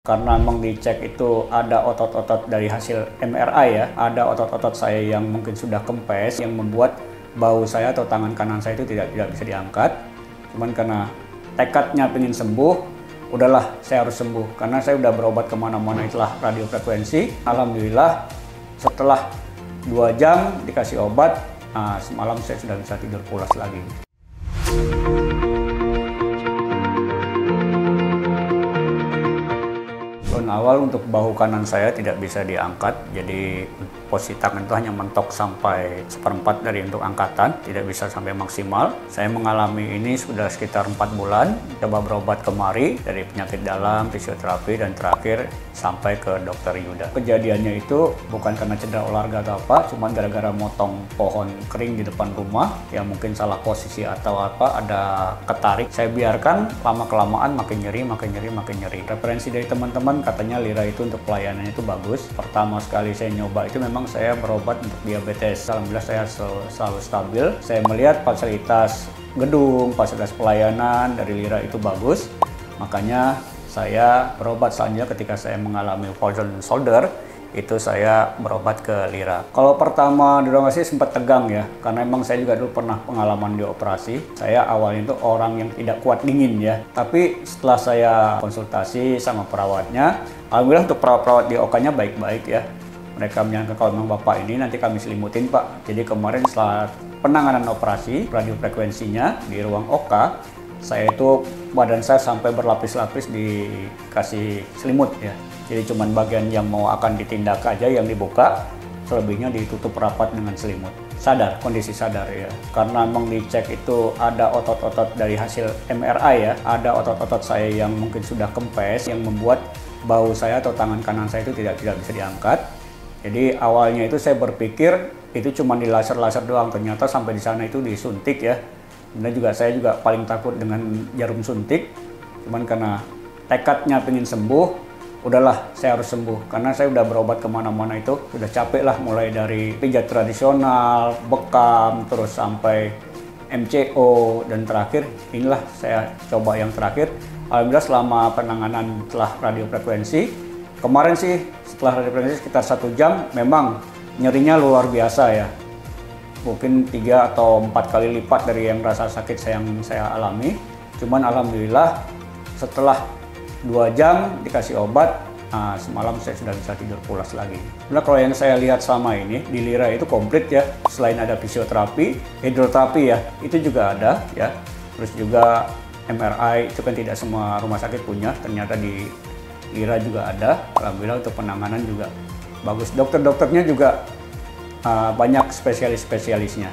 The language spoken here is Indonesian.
Karena memang dicek itu ada otot-otot dari hasil MRI ya, ada otot-otot saya yang mungkin sudah kempes yang membuat bahu saya atau tangan kanan saya itu tidak bisa diangkat. Cuman karena tekadnya pengen sembuh, udahlah saya harus sembuh. Karena saya udah berobat kemana-mana itulah radiofrekuensi. Alhamdulillah setelah 2 jam dikasih obat, semalam saya sudah bisa tidur pulas lagi. Awal untuk bahu kanan saya tidak bisa diangkat, jadi posisi tangan itu hanya mentok sampai 1/4 dari untuk angkatan, tidak bisa sampai maksimal. Saya mengalami ini sudah sekitar 4 bulan, coba berobat kemari dari penyakit dalam, fisioterapi, dan terakhir sampai ke dokter Yuda. Kejadiannya itu bukan karena cedera olahraga atau apa, cuma gara-gara motong pohon kering di depan rumah, yang mungkin salah posisi atau apa, ada ketarik. Saya biarkan, lama-kelamaan makin nyeri. Referensi dari teman-teman katanya Lira itu untuk pelayanannya itu bagus. Pertama sekali saya nyoba itu memang saya berobat untuk diabetes. Alhamdulillah saya selalu stabil. Saya melihat fasilitas gedung, fasilitas pelayanan dari Lira itu bagus. Makanya saya berobat selanjutnya ketika saya mengalami frozen shoulder, itu saya berobat ke Lira. Kalau pertama di ruang ICU sempat tegang ya, karena memang saya juga dulu pernah pengalaman di operasi. Saya awalnya itu orang yang tidak kuat dingin ya, tapi setelah saya konsultasi sama perawatnya, alhamdulillah untuk perawat-perawat di OK-nya baik-baik ya. Mereka menyangka kalau memang Bapak ini nanti kami selimutin Pak. Jadi kemarin setelah penanganan operasi radiofrekuensinya di ruang OK, saya itu badan saya sampai berlapis-lapis dikasih selimut ya. Jadi cuman bagian yang mau akan ditindak aja yang dibuka, selebihnya ditutup rapat dengan selimut. Sadar, kondisi sadar ya. Karena memang dicek itu ada otot-otot dari hasil MRI ya, ada otot-otot saya yang mungkin sudah kempes yang membuat bahu saya atau tangan kanan saya itu tidak bisa diangkat. Jadi awalnya itu saya berpikir itu cuma di laser doang, ternyata sampai di sana itu disuntik ya. Kemudian saya juga paling takut dengan jarum suntik, cuman karena tekadnya pengen sembuh, udahlah saya harus sembuh. Karena saya udah berobat kemana-mana itu, udah capek lah, mulai dari pijat tradisional, bekam, terus sampai MCO, dan terakhir inilah saya coba yang terakhir. Alhamdulillah selama penanganan setelah radiofrekuensi, kemarin sih setelah radiofrekuensi sekitar 1 jam, memang nyerinya luar biasa ya. Mungkin 3 atau 4 kali lipat dari yang rasa sakit yang saya alami. Cuman alhamdulillah setelah 2 jam dikasih obat, semalam saya sudah bisa tidur pulas lagi. Nah, kalau yang saya lihat selama ini di Lira itu komplit ya. Selain ada fisioterapi, hidroterapi ya, itu juga ada ya. Terus juga MRI, itu kan tidak semua rumah sakit punya, ternyata di Lira juga ada. Alhamdulillah untuk penanganan juga bagus. Dokter-dokternya juga banyak spesialis-spesialisnya.